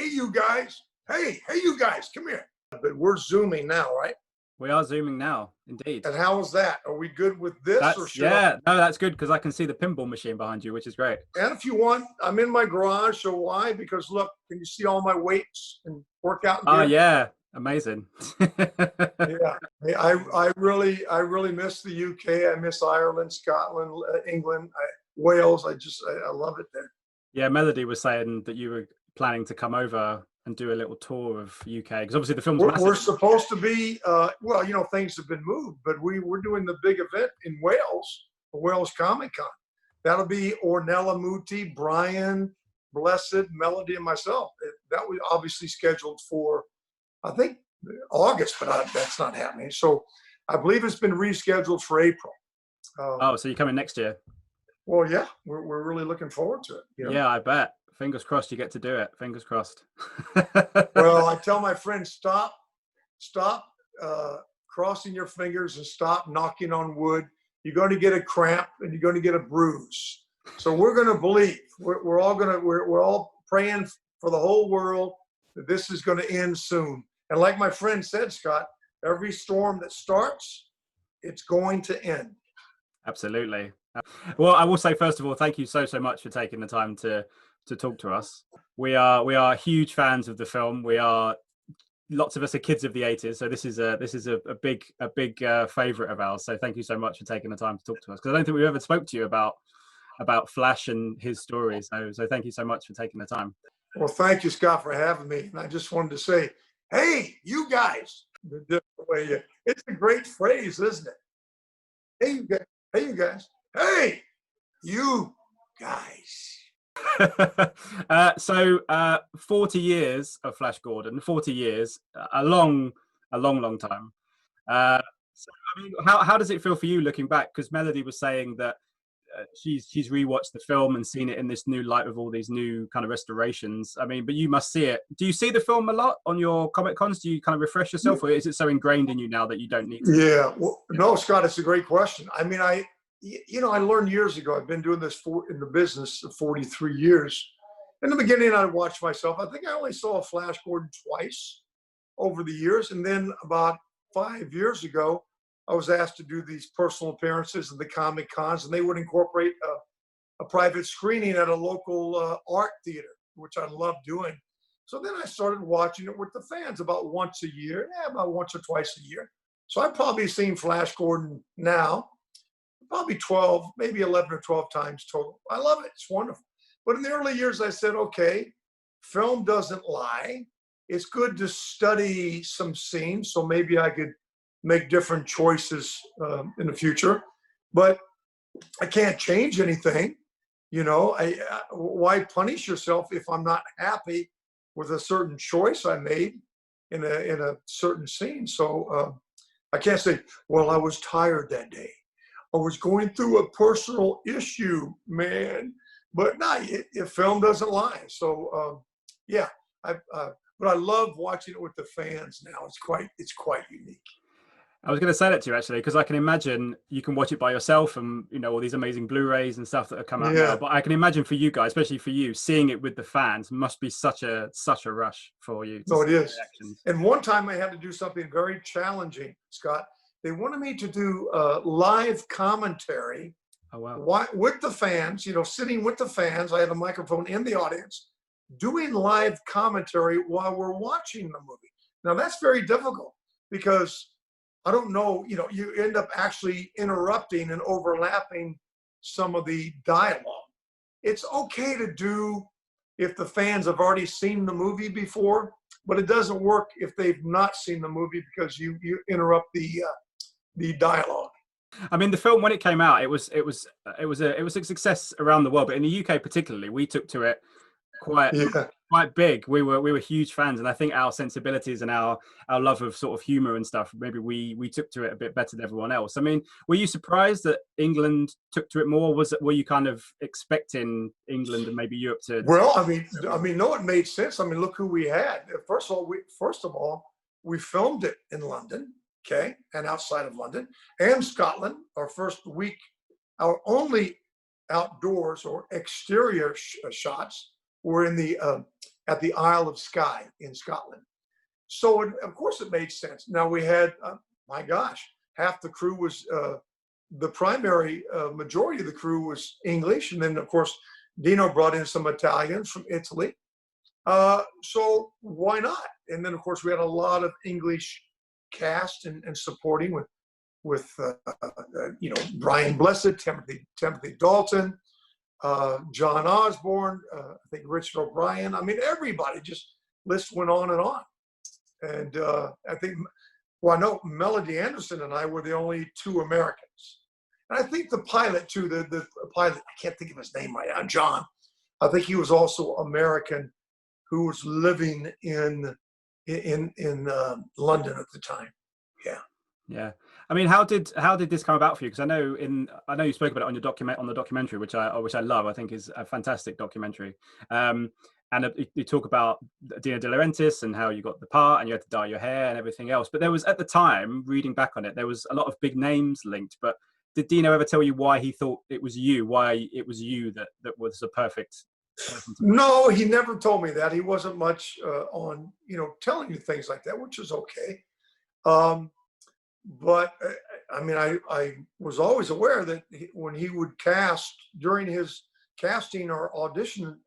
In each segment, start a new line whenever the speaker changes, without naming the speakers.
you guys. Hey, you guys, come here. But we're Zooming now, right?
We are Zooming now, indeed.
And how is that? Are we good with this?
Yeah, no, that's good because I can see the pinball machine behind you, which is great.
And if you want, I'm in my garage. So why? Because look, can you see all my weights and workout gear?
Oh, yeah. Amazing.
Yeah, I really miss the UK. I miss Ireland, Scotland, England, Wales. I love it there.
Yeah, Melody was saying that you were planning to come over and do a little tour of UK because obviously the film's massive.
We're supposed to be. Well, you know, things have been moved, but we're doing the big event in Wales, Wales Comic Con. That'll be Ornella Muti, Brian, Blessed, Melody, and myself. That was obviously scheduled for, I think, August, but that's not happening. So I believe it's been rescheduled for April.
Oh, so you're coming next year?
Well, yeah, we're really looking forward to it. You know?
Yeah, I bet. Fingers crossed you get to do it. Fingers crossed.
Well, I tell my friends, stop crossing your fingers and stop knocking on wood. You're going to get a cramp and you're going to get a bruise. So we're going to believe. We're all praying for the whole world that this is going to end soon. And like my friend said, Scott, every storm that starts, it's going to end.
Absolutely. Well, I will say, first of all, thank you so much for taking the time to talk to us. We are huge fans of the film. Lots of us are kids of the 80s, so this is a big favorite of ours. So thank you so much for taking the time to talk to us, because I don't think we ever spoke to you about Flash and his story. So thank you so much for taking the time.
Well, thank you, Scott, for having me. And I just wanted to say, hey, you guys. The different way, it's a great phrase, isn't it? Hey, you guys. Hey, you guys. Hey, you guys.
So 40 years of Flash Gordon, 40 years, a long time. So I mean, how does it feel for you looking back? Because Melody was saying that she's rewatched the film and seen it in this new light with all these new kind of restorations. I mean, but you must see it. Do you see the film a lot on your Comic Cons? Do you kind of refresh yourself, or is it so ingrained in you now that you don't need to?
Yeah, well, no, Scott, it's a great question. I mean, I learned years ago. I've been doing this in the business for 43 years. In the beginning, I watched myself. I think I only saw Flash Gordon twice over the years, and then about 5 years ago, I was asked to do these personal appearances in the Comic Cons, and they would incorporate a private screening at a local art theater, which I love doing. So then I started watching it with the fans about once a year, about once or twice a year. So I've probably seen Flash Gordon now, probably 12, maybe 11 or 12 times total. I love it. It's wonderful. But in the early years, I said, okay, film doesn't lie. It's good to study some scenes, so maybe I could make different choices in the future, but I can't change anything. You know, why punish yourself if I'm not happy with a certain choice I made in a certain scene? So I can't say, well, I was tired that day. I was going through a personal issue, man. But no, film doesn't lie. So yeah, but I love watching it with the fans now. It's quite unique.
I was going to say that to you actually, because I can imagine you can watch it by yourself and, you know, all these amazing Blu-rays and stuff that have come out now. But I can imagine for you guys, especially for you, seeing it with the fans must be such a rush for you.
No, it is. And one time I had to do something very challenging, Scott. They wanted me to do live commentary.
Oh, wow.
With the fans, you know, sitting with the fans. I had a microphone in the audience, doing live commentary while we're watching the movie. Now, that's very difficult because I don't know, you know, you end up actually interrupting and overlapping some of the dialogue. It's okay to do if the fans have already seen the movie before, but it doesn't work if they've not seen the movie because you interrupt the dialogue.
I mean, the film, when it came out, it was a success around the world, but in the UK particularly, we took to it quite big. We were huge fans, and I think our sensibilities and our love of sort of humor and stuff, maybe we took to it a bit better than everyone else. I mean, were you surprised that England took to it more? Were you kind of expecting England and maybe Europe to?
Well, I mean, no, it made sense. I mean, look who we had. First of all, we filmed it in London, okay, and outside of London and Scotland. Our first week, our only outdoors or exterior shots were in the at the Isle of Skye in Scotland. So of course it made sense. Now we had, my gosh, half the crew was, the primary majority of the crew was English. And then of course, Dino brought in some Italians from Italy. So why not? And then of course we had a lot of English cast and supporting with Brian Blessed, Timothy Dalton, John Osborne, I think Richard O'Brien. I mean, everybody, just list went on and on. And I think, well, I know Melody Anderson and I were the only two Americans. And I think the pilot too, the pilot, I can't think of his name right now, John. I think he was also American, who was living in London at the time. Yeah.
Yeah. I mean, how did this come about for you? Because I know you spoke about it on the documentary, which I love. I think is a fantastic documentary. And you talk about Dino De Laurentiis and how you got the part and you had to dye your hair and everything else. But there was, at the time, reading back on it, there was a lot of big names linked. But did Dino ever tell you why he thought it was you? Why it was you that was the perfect person to...
No, he never told me that. He wasn't much on, telling you things like that, which is okay. But I mean, I was always aware that when he would cast, during his casting or audition,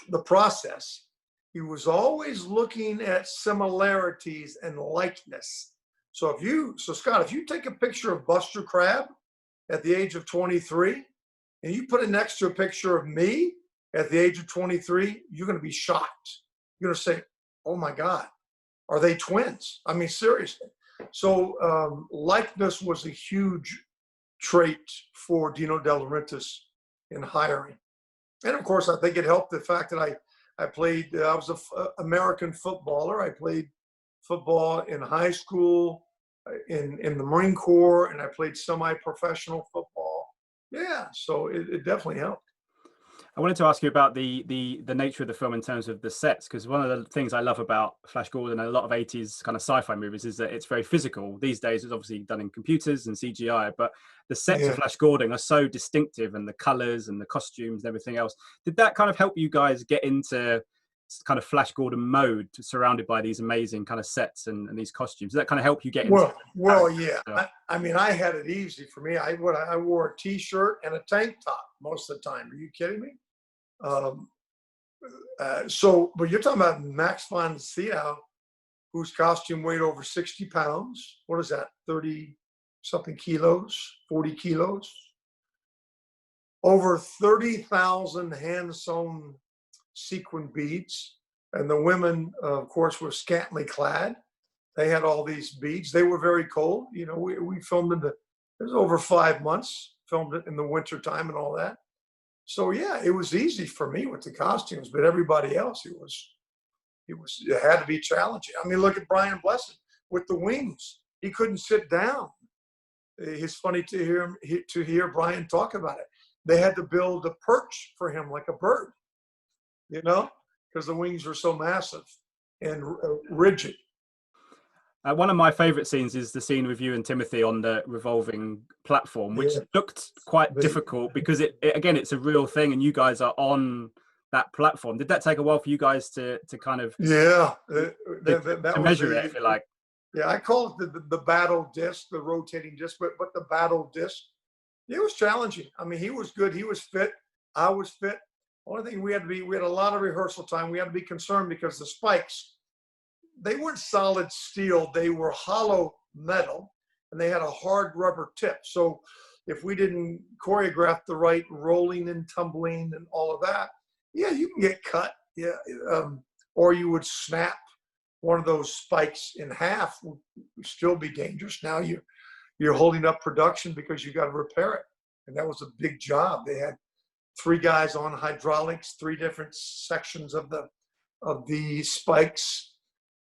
the process, he was always looking at similarities and likeness. So Scott, if you take a picture of Buster Crabbe at the age of 23 and you put it next to a picture of me at the age of 23, you're going to be shocked. You're going to say, oh my God, are they twins? I mean, seriously. So likeness was a huge trait for Dino De Laurentiis in hiring. And of course, I think it helped the fact that I was an American footballer. I played football in high school, in the Marine Corps, and I played semi-professional football. Yeah, so it definitely helped.
I wanted to ask you about the nature of the film in terms of the sets, because one of the things I love about Flash Gordon and a lot of 80s kind of sci-fi movies is that it's very physical. These days it's obviously done in computers and CGI, but the sets of Flash Gordon are so distinctive, and the colors and the costumes and everything else. Did that kind of help you guys get into kind of Flash Gordon mode, surrounded by these amazing kind of sets and these costumes? Did that kind of help you get into
Well, yeah. I mean, I had it easy. For me, I wore a t-shirt and a tank top most of the time. Are you kidding me? But you're talking about Max von Sydow, whose costume weighed over 60 pounds. What is that? 30 something kilos, 40 kilos. Over 30,000 hand-sewn sequin beads. And the women, of course, were scantily clad. They had all these beads. They were very cold. We filmed it was over 5 months, filmed it in the winter time and all that. So yeah, it was easy for me with the costumes, but everybody else, it had to be challenging. I mean, look at Brian Blessed with the wings. He couldn't sit down. It's funny to hear Brian talk about it. They had to build a perch for him like a bird, because the wings were so massive and rigid.
One of my favorite scenes is the scene with you and Timothy on the revolving platform, which looked quite difficult because it's a real thing and you guys are on that platform. Did that take a while for you guys to kind of to measure it, if you like?
Yeah, I call it the battle disc, the rotating disc, but the battle disc. It was challenging. I mean, he was good. He was fit. I was fit. Only thing we had a lot of rehearsal time. We had to be concerned because the spikes, they weren't solid steel. They were hollow metal, and they had a hard rubber tip. So if we didn't choreograph the right rolling and tumbling and all of that, yeah, you can get cut. Yeah, or you would snap one of those spikes in half. Would still be dangerous. Now you're holding up production because you got to repair it, and that was a big job. They had 3 guys on hydraulics, 3 different sections of the spikes.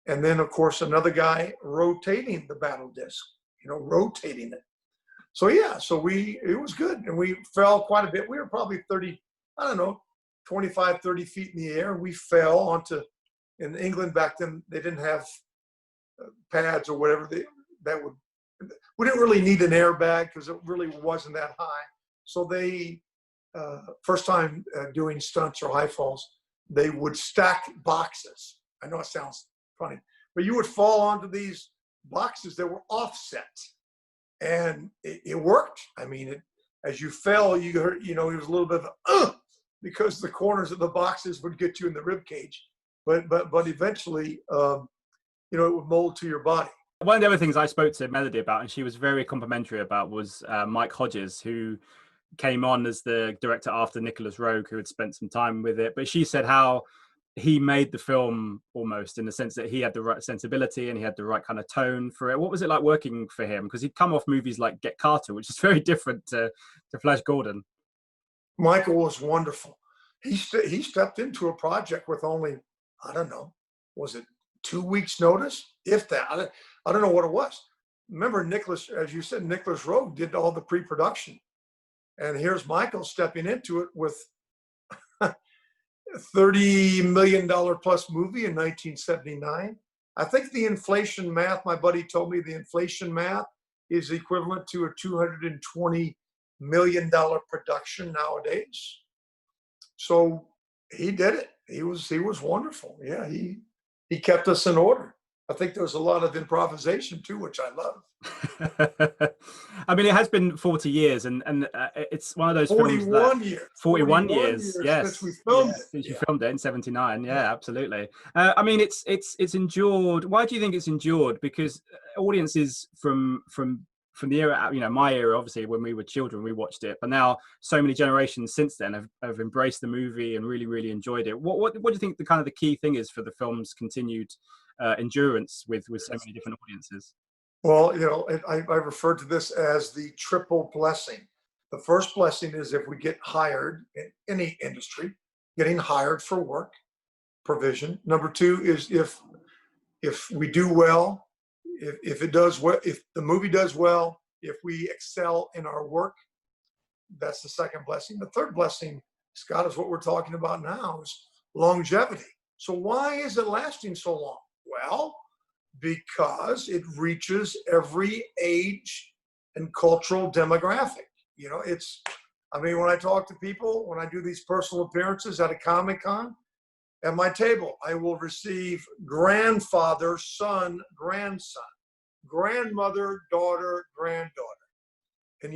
And then, of course, another guy rotating the battle disc, rotating it. So, yeah, it was good. And we fell quite a bit. We were probably 25, 30 feet in the air. We fell in England back then, they didn't have pads or whatever. We didn't really need an airbag because it really wasn't that high. So they, first time doing stunts or high falls, they would stack boxes. I know it sounds funny, but you would fall onto these boxes that were offset, and it worked. I mean, as you fell, you heard, it was a little bit of because the corners of the boxes would get you in the rib cage, but eventually, it would mold to your body.
One of the other things I spoke to Melody about, and she was very complimentary about, was Mike Hodges, who came on as the director after Nicholas Roeg, who had spent some time with it. But she said how he made the film almost in the sense that he had the right sensibility and he had the right kind of tone for it. What was it like working for him? Because he'd come off movies like Get Carter, which is very different to Flash Gordon.
Michael was wonderful. He stepped into a project with only, I don't know, was it 2 weeks notice? If that, I don't know what it was. Remember Nicholas, as you said, Nicholas Roeg did all the pre-production. And here's Michael stepping into it with $30 million plus movie in 1979. I think the inflation math, my buddy told me the inflation math is equivalent to a $220 million production nowadays. So he did it. He was wonderful. Yeah, he kept us in order. I think there was a lot of improvisation too, which I love.
I mean, it has been 40 years, and it's one of those
41 years.
41 years, yes.
Since we filmed it.
Since you filmed it in 79, yeah, absolutely. I mean, it's endured. Why do you think it's endured? Because audiences from the era, my era, obviously, when we were children, we watched it, but now so many generations since then have embraced the movie and really, really enjoyed it. What do you think the key thing is for the film's continued endurance with so many different audiences?
Well, I referred to this as the triple blessing. The first blessing is if we get hired in any industry, getting hired for work, provision. Number two is if we do well, if it does well, if the movie does well, if we excel in our work, that's the second blessing. The third blessing, Scott, is what we're talking about now, is longevity. So why is it lasting so long? Well, because it reaches every age and cultural demographic. When I talk to people, when I do these personal appearances at a Comic-Con, at my table, I will receive grandfather, son, grandson, grandmother, daughter, granddaughter. And,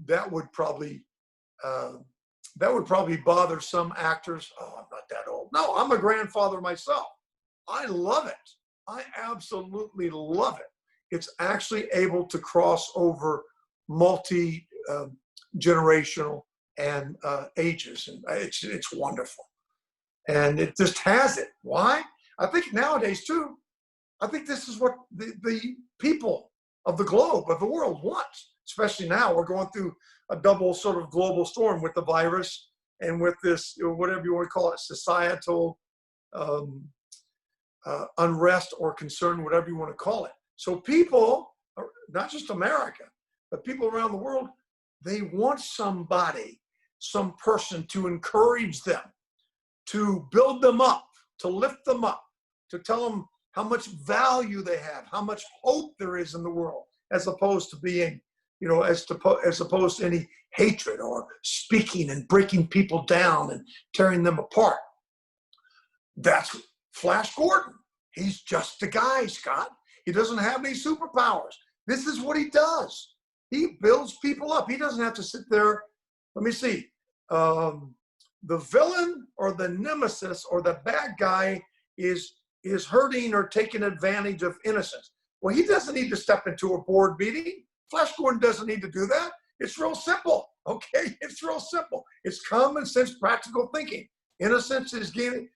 that would probably bother some actors. Oh, I'm not that old. No, I'm a grandfather myself. I love it. I absolutely love it. It's actually able to cross over multi-generational and ages, and it's wonderful. And it just has it. Why? I think nowadays too, I think this is what the people of the globe, of the world want, especially now. We're going through a double sort of global storm with the virus and with this, whatever you want to call it, societal unrest or concern, whatever you want to call it. So people, not just America, but people around the world, they want somebody, some person to encourage them, to build them up, to lift them up, to tell them how much value they have, how much hope there is in the world, as opposed to being, as opposed to any hatred or speaking and breaking people down and tearing them apart. That's Flash Gordon. He's just a guy, Scott. He doesn't have any superpowers. This is what he does. He builds people up. He doesn't have to sit there. Let me see. The villain or the nemesis or the bad guy is hurting or taking advantage of innocence. Well, he doesn't need to step into a board meeting. Flash Gordon doesn't need to do that. It's real simple, okay? It's real simple. It's common sense, practical thinking. Innocence is being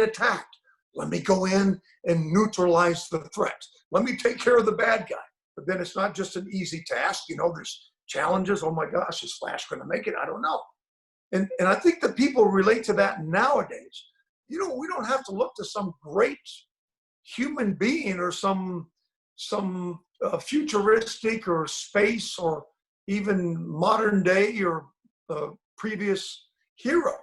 attacked. Let me go in and neutralize the threat. Let me take care of the bad guy. But then it's not just an easy task. There's challenges. Oh my gosh, is Flash going to make it? I don't know. And I think that people relate to that nowadays. We don't have to look to some great human being or some futuristic or space or even modern day or previous hero.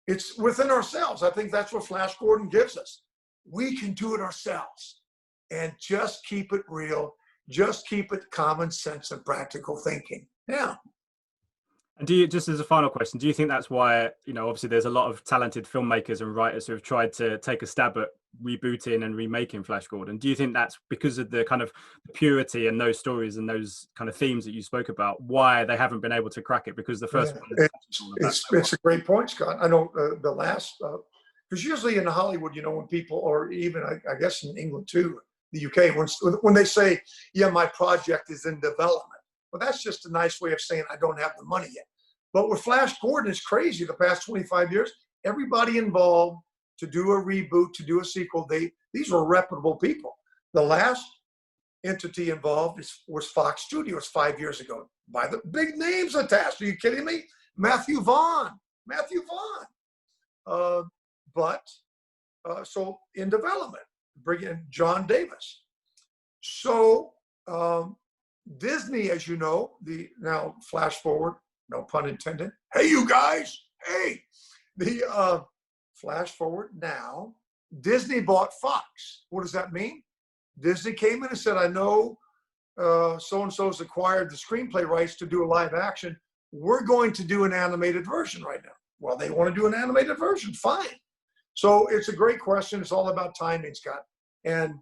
It's within ourselves. I think that's what Flash Gordon gives us. We can do it ourselves and just keep it real. Just keep it common sense and practical thinking. Yeah.
And do you, just as a final question, do you think that's why, you know, obviously there's a lot of talented filmmakers and writers who have tried to take a stab at rebooting and remaking Flash Gordon? Do you think that's because of the kind of purity and those stories and those kind of themes that you spoke about, why they haven't been able to crack it? Because the first one,
it's a great point, Scott. I know the last, because usually in Hollywood, you know, when people, or even I guess in England too, the UK, when they say, yeah, my project is in development, well, that's just a nice way of saying I don't have the money yet. But with Flash Gordon, it's crazy. The past 25 years, everybody involved to do a reboot, to do a sequel, these were reputable people. The last entity involved was Fox Studios 5 years ago, by the big names attached. Are you kidding me? Matthew Vaughn. So in development, bring in John Davis. So Disney, as you know, now flash forward, no pun intended. Hey, you guys. Hey, the flash forward now. Disney bought Fox. What does that mean? Disney came in and said, I know so-and-so's acquired the screenplay rights to do a live action. We're going to do an animated version right now. Well, they want to do an animated version. Fine. So it's a great question. It's all about timing, Scott. And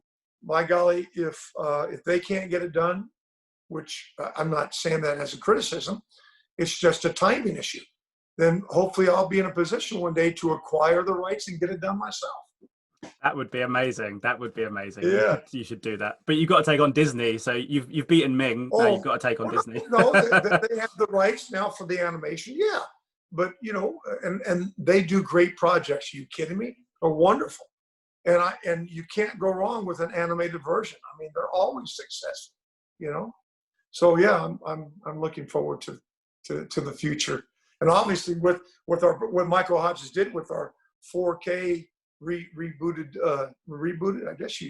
by golly, if they can't get it done, which I'm not saying that as a criticism, it's just a timing issue, then hopefully I'll be in a position one day to acquire the rights and get it done myself.
That would be amazing. That would be amazing.
Yeah.
You should do that. But you've got to take on Disney. So you've beaten Ming. Now you've got to take on Disney.
No, they have the rights now for the animation. Yeah. But, you know, and they do great projects. Are you kidding me? They're wonderful. And you can't go wrong with an animated version. I mean, they're always successful, you know? So yeah, I'm looking forward to the future. And obviously with what Michael Hodges did with our 4K rebooted, I guess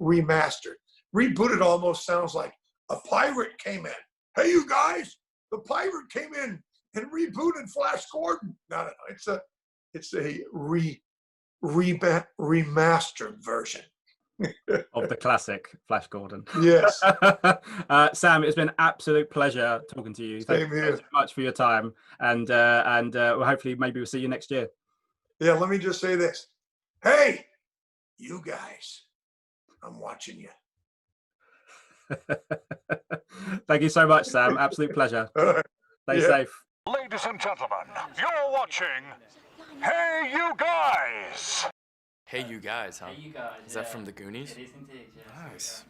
remastered. Rebooted almost sounds like a pirate came in. Hey, you guys, the pirate came in and rebooted Flash Gordon. No, it's a remastered version
of the classic Flash Gordon.
Yes.
Sam, it's been an absolute pleasure talking to you. Thank you so much for your time, and hopefully maybe we'll see you next year.
Yeah, let me just say this. Hey, you guys, I'm watching you.
Thank you so much, Sam. Absolute pleasure. Stay safe.
Ladies and gentlemen, you're watching Hey You Guys!
Hey You Guys, huh?
Hey You Guys.
Is that from the Goonies?
It is indeed, yes.
Nice.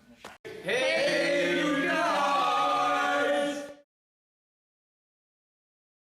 Hey